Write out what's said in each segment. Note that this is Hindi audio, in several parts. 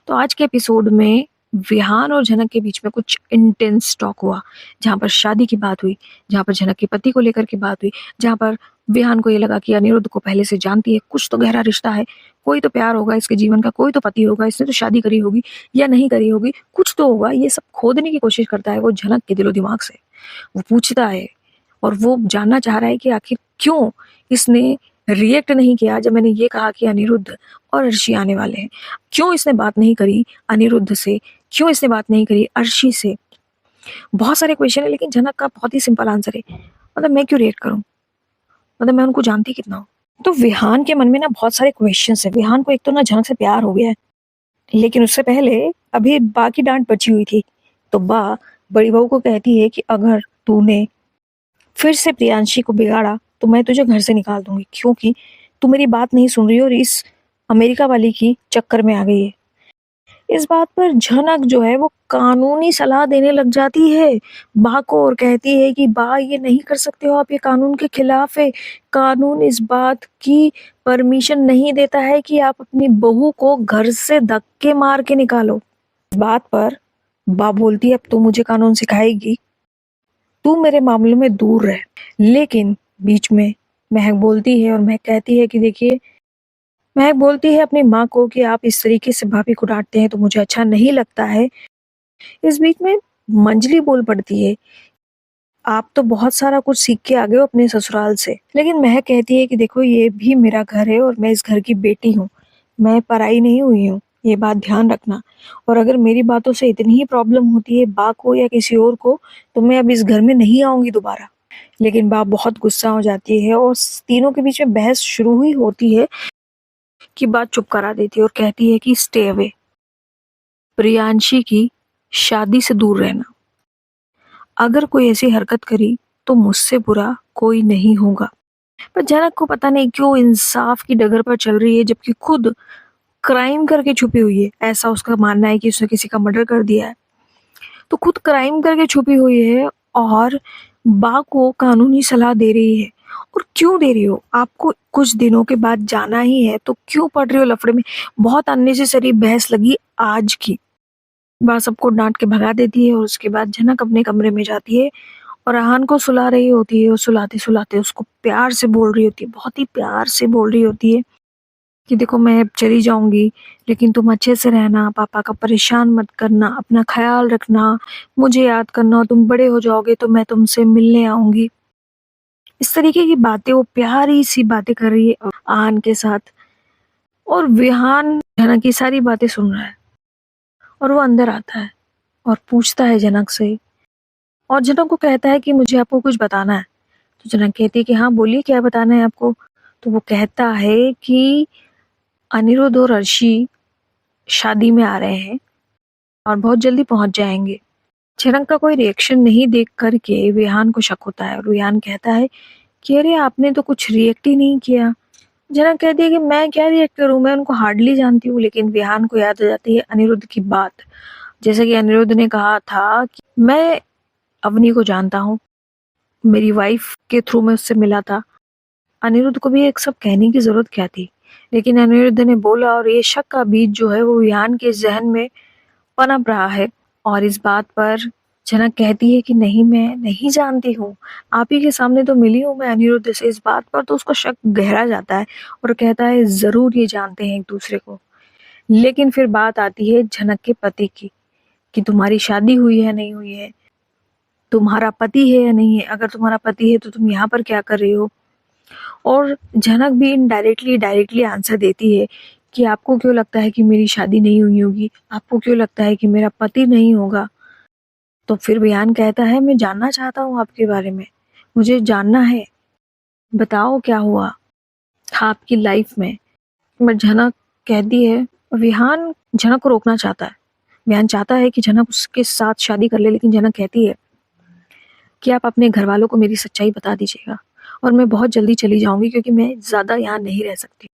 तो आज के एपिसोड में विहान और झनक के बीच में कुछ इंटेंस टॉक हुआ, जहाँ पर शादी की बात हुई, जहाँ पर झनक के पति को लेकर के बात हुई, जहाँ पर विहान को ये लगा कि अनिरुद्ध को पहले से जानती है, कुछ तो गहरा रिश्ता है, कोई तो प्यार होगा इसके जीवन का, कोई तो पति होगा, इसने तो शादी करी होगी या नहीं करी होगी, कुछ तो होगा। ये सब खोदने की कोशिश करता है वो झनक के दिलो दिमाग से। वो पूछता है और वो जानना चाह रहा है कि आखिर क्यों इसने रिएक्ट नहीं किया जब मैंने ये कहा कि अनिरुद्ध और अर्शी आने वाले हैं। क्यों इसने बात नहीं करी अनिरुद्ध से, क्यों इसने बात नहीं करी अर्शी से। बहुत सारे क्वेश्चन है लेकिन जनक का बहुत ही सिंपल आंसर है, मतलब मैं क्यों रिएक्ट करूं, मतलब मैं उनको जानती कितना हूं। तो विहान के मन में ना बहुत सारे क्वेश्चन है। विहान को एक तो ना जनक से प्यार हो गया है, लेकिन उससे पहले अभी बा की डांट बची हुई थी। तो बा बड़ी बहू को कहती है कि अगर तूने फिर से प्रियांशी को बिगाड़ा तो मैं तुझे घर से निकाल दूंगी, क्योंकि तू मेरी बात नहीं सुन रही और इस अमेरिका वाली की चक्कर में आ गई है। इस बात पर झनक जो है वो कानूनी सलाह देने लग जाती है बा को और कहती है कि बा ये नहीं कर सकते हो आप, ये कानून के खिलाफ है। कानून इस बात की परमिशन नहीं देता है कि आप अपनी बहू को घर से धक्के मार के निकालो। इस बात पर बा बोलती है अब तू मुझे कानून सिखाएगी, तू मेरे मामलों में दूर रह। लेकिन बीच में महक बोलती है और महक कहती है कि देखिए, महक बोलती है अपनी माँ को कि आप इस तरीके से भाभी को डांटते हैं तो मुझे अच्छा नहीं लगता है। इस बीच में मंजली बोल पड़ती है आप तो बहुत सारा कुछ सीख के आ गए हो अपने ससुराल से। लेकिन महक कहती है कि देखो ये भी मेरा घर है और मैं इस घर की बेटी हूँ, मैं पराई नहीं हुई हूँ, ये बात ध्यान रखना। और अगर मेरी बातों से इतनी ही प्रॉब्लम होती है बा को या किसी और को तो मैं अब इस घर में नहीं आऊंगी दोबारा। लेकिन बा बहुत गुस्सा हो जाती है और तीनों के बीच में बहस शुरू हुई होती है कि बात चुप करा देती है और कहती है कि स्टे अवे, प्रियांशी की शादी से दूर रहना। अगर कोई ऐसी हरकत करी तो मुझसे बुरा कोई नहीं होगा। पर जनक को पता नहीं क्यों इंसाफ की डगर पर चल रही है, जबकि खुद क्राइम करके छुपी हुई है। ऐसा उसका मानना है कि उसने किसी का मर्डर कर दिया है, तो खुद क्राइम करके छुपी हुई है और बा को कानूनी सलाह दे रही है। और क्यों दे रही हो, आपको कुछ दिनों के बाद जाना ही है तो क्यों पड़ रही हो लफड़े में। बहुत अननेसेसरी बहस लगी आज की। बा सबको डांट के भगा देती है और उसके बाद जनक अपने कमरे में जाती है और आहान को सुला रही होती है और सुलाते सुलाते उसको प्यार से बोल रही होती है, बहुत ही प्यार से बोल रही होती है कि देखो मैं अब चली जाऊंगी लेकिन तुम अच्छे से रहना, पापा का परेशान मत करना, अपना ख्याल रखना, मुझे याद करना और तुम बड़े हो जाओगे तो मैं तुमसे मिलने आऊंगी। इस तरीके की बातें वो प्यारी सी बातें कर रही है आहान के साथ। और विहान जनक की सारी बातें सुन रहा है और वो अंदर आता है और पूछता है जनक से, और जनक को कहता है कि मुझे आपको कुछ बताना है। तो जनक कहती है कि हाँ बोलिए क्या बताना है आपको। तो वो कहता है कि अनिरुद्ध और अर्शी शादी में आ रहे हैं और बहुत जल्दी पहुंच जाएंगे। जनक का कोई रिएक्शन नहीं देख करके विहान को शक होता है और विहान कहता है कि अरे आपने तो कुछ रिएक्ट ही नहीं किया। जनक कहती है कि मैं क्या रिएक्ट करूं, मैं उनको हार्डली जानती हूँ। लेकिन विहान को याद आ जाती है अनिरुद्ध की बात, जैसे कि अनिरुद्ध ने कहा था कि मैं अवनी को जानता हूँ, मेरी वाइफ के थ्रू में उससे मिला था। अनिरुद्ध को भी एक सब कहने की जरूरत क्या थी, लेकिन अनिरुद्ध ने बोला और ये शक का बीज जो है वो विहान के जहन में पनप रहा है। और इस बात पर जनक कहती है कि नहीं मैं नहीं जानती हूँ, आप ही के सामने तो मिली हूँ मैं अनिरुद्ध से। इस बात पर तो उसका शक गहरा जाता है और कहता है जरूर ये जानते हैं एक दूसरे को। लेकिन फिर बात आती है जनक के पति की कि तुम्हारी शादी हुई है नहीं हुई है, तुम्हारा पति है या नहीं है, अगर तुम्हारा पति है तो तुम यहाँ पर क्या कर रही हो। और जनक भी इनडायरेक्टली डायरेक्टली आंसर देती है कि आपको क्यों लगता है कि मेरी शादी नहीं हुई होगी, आपको क्यों लगता है कि मेरा पति नहीं होगा। तो फिर बयान कहता है मैं जानना चाहता हूँ आपके बारे में, मुझे जानना है, बताओ क्या हुआ आपकी लाइफ में। बट जनक कहती है, विहान जनक को रोकना चाहता है। विहान चाहता है कि जनक उसके साथ शादी कर ले, लेकिन जनक कहती है कि आप अपने घर वालों को मेरी सच्चाई बता दीजिएगा और मैं बहुत जल्दी चली जाऊंगी क्योंकि मैं ज़्यादा यहाँ नहीं रह सकती।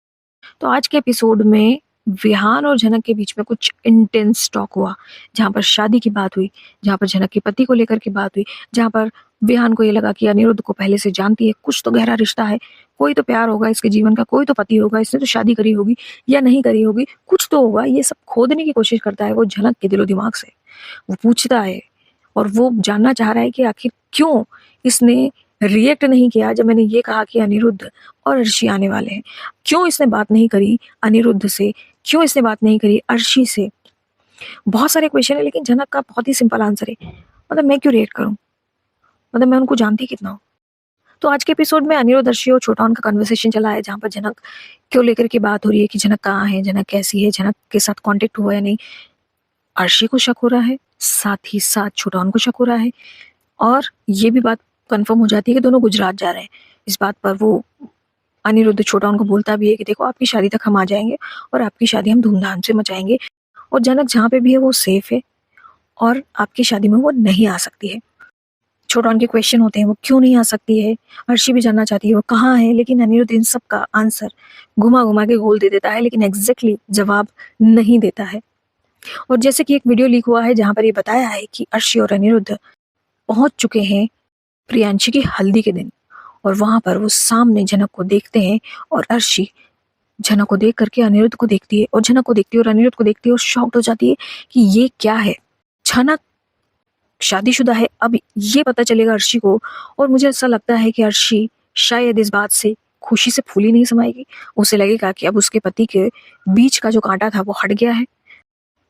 तो आज के एपिसोड में विहान और जनक के बीच में कुछ इंटेंस टॉक हुआ, जहाँ पर शादी की बात हुई, जहाँ पर जनक के पति को लेकर के बात हुई, जहाँ पर विहान को ये लगा कि अनिरुद्ध को पहले से जानती है, कुछ तो गहरा रिश्ता है, कोई तो प्यार होगा इसके जीवन का, कोई तो पति होगा, इसने तो शादी करी होगी या नहीं करी होगी, कुछ तो होगा। ये सब खोदने की कोशिश करता है वो झनक के दिलो दिमाग से। वो पूछता है और वो जानना चाह रहा है कि आखिर क्यों इसने रिएक्ट नहीं किया जब मैंने ये कहा कि अनिरुद्ध और अर्शी आने वाले हैं। क्यों इसने बात नहीं करी अनिरुद्ध से, क्यों इसने बात नहीं करी अर्शी से। बहुत सारे क्वेश्चन है, लेकिन झनक का बहुत ही सिंपल आंसर है, मतलब मैं क्यों रिएक्ट करूं, मतलब मैं उनको जानती कितना हूँ। तो आज के एपिसोड में अनिरुद्ध, अर्शी और छोटा उनका कन्वर्सेशन चला है, जहाँ पर झनक क्यों लेकर के बात हो रही है कि झनक कहाँ है, झनक कैसी है, झनक के साथ कांटेक्ट हुआ या नहीं। अर्शी को शक हो रहा है, साथ ही साथ छोटा उनको शक हो रहा है, और ये भी बात कंफर्म हो जाती है कि दोनों गुजरात जा रहे हैं। इस बात पर वो अनिरुद्ध छोटा उनको बोलता भी है कि देखो आपकी शादी तक हम आ जाएंगे और आपकी शादी हम धूमधाम से मचाएंगे, और झनक जहाँ पे भी है वो सेफ है और आपकी शादी में वो नहीं आ सकती है। छोटा उनके क्वेश्चन होते हैं, वो क्यों नहीं आ सकती है। अर्शी भी जानना चाहती है वो कहाँ है, लेकिन अनिरुद्ध इन सब का आंसर घुमा घुमा के गोल दे देता है, लेकिन एग्जैक्टली जवाब नहीं देता है। और जैसे कि एक वीडियो लीक हुआ है जहाँ पर ये बताया है कि अर्शी और अनिरुद्ध पहुंच चुके हैं प्रियांशी की हल्दी के दिन, और वहां पर वो सामने झनक को देखते हैं, और अर्शी झनक को देख करके अनिरुद्ध को देखती है, और झनक को देखती है और अनिरुद्ध को देखती है और शॉक्ड हो जाती है कि ये क्या है। झनक शादीशुदा है, अब ये पता चलेगा अर्शी को, और मुझे ऐसा लगता है कि अर्शी शायद इस बात से खुशी से फूली नहीं समाएगी। उसे लगेगा कि अब उसके पति के बीच का जो कांटा था वो हट गया है।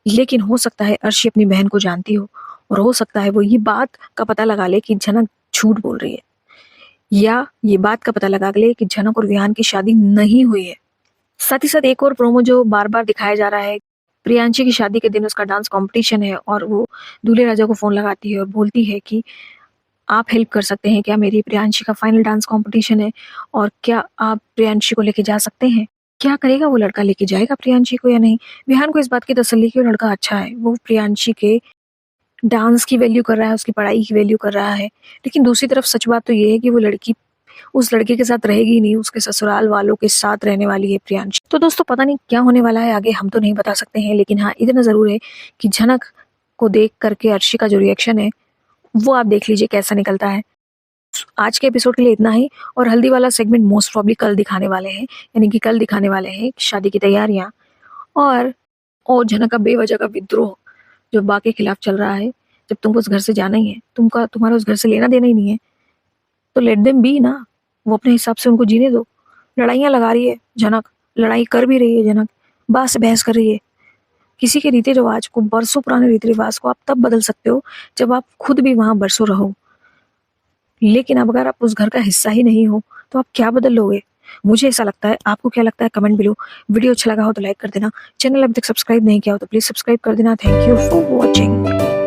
लेकिन हो सकता है अर्शी अपनी बहन को जानती हो, और हो सकता है वो ये बात का पता लगा ले कि झनक झूठ बोल रही है, या ये बात का पता लगा ले कि झनक और विहान की शादी नहीं हुई है। साथ ही साथ एक और प्रोमो जो बार बार दिखाया जा रहा है, प्रियांशी की शादी के दिन उसका डांस कंपटीशन है, और वो दूल्हे राजा को फोन लगाती है और बोलती है कि आप हेल्प कर सकते हैं क्या, मेरी प्रियांशी का फाइनल डांस कंपटीशन है, और क्या आप प्रियांशी को लेके जा सकते हैं। क्या करेगा वो लड़का, लेके जाएगा प्रियांशी को या नहीं। विहान को इस बात की तसल्ली कि वो लड़का अच्छा है, वो प्रियांशी के डांस की वैल्यू कर रहा है, उसकी पढ़ाई की वैल्यू कर रहा है। लेकिन दूसरी तरफ सच बात तो ये है कि वो लड़की उस लड़के के साथ रहेगी नहीं, उसके ससुराल वालों के साथ रहने वाली है प्रियांशी। तो दोस्तों पता नहीं क्या होने वाला है आगे, हम तो नहीं बता सकते हैं, लेकिन हाँ इतना जरूर है कि झनक को देख करके अर्शी का जो रिएक्शन है वो आप देख लीजिए कैसा निकलता है। आज के एपिसोड के लिए इतना ही, और हल्दी वाला सेगमेंट मोस्ट प्रॉब्ली कल दिखाने वाले हैं, यानी कि कल दिखाने वाले हैं शादी की तैयारियां, और झनक का बेवजह का विद्रोह जो बा के खिलाफ चल रहा है। जब तुमको उस घर से जाना ही है, तुम्हारा उस घर से लेना देना ही नहीं है, तो लेट देम बी ना, वो अपने हिसाब से उनको जीने दो। लड़ाइयाँ लगा रही है झनक, लड़ाई कर भी रही है झनक, बात से बहस कर रही है। किसी के रीति रिवाज को, बरसों पुराने रीति रिवाज को आप तब बदल सकते हो जब आप खुद भी वहां बरसों रहो, लेकिन अब अगर आप उस घर का हिस्सा ही नहीं हो तो आप क्या बदल लोगे। मुझे ऐसा लगता है, आपको क्या लगता है कमेंट बिलो। वीडियो अच्छा लगा हो तो लाइक कर देना, चैनल अभी तक सब्सक्राइब नहीं किया हो तो प्लीज सब्सक्राइब कर देना। Thank you for watching.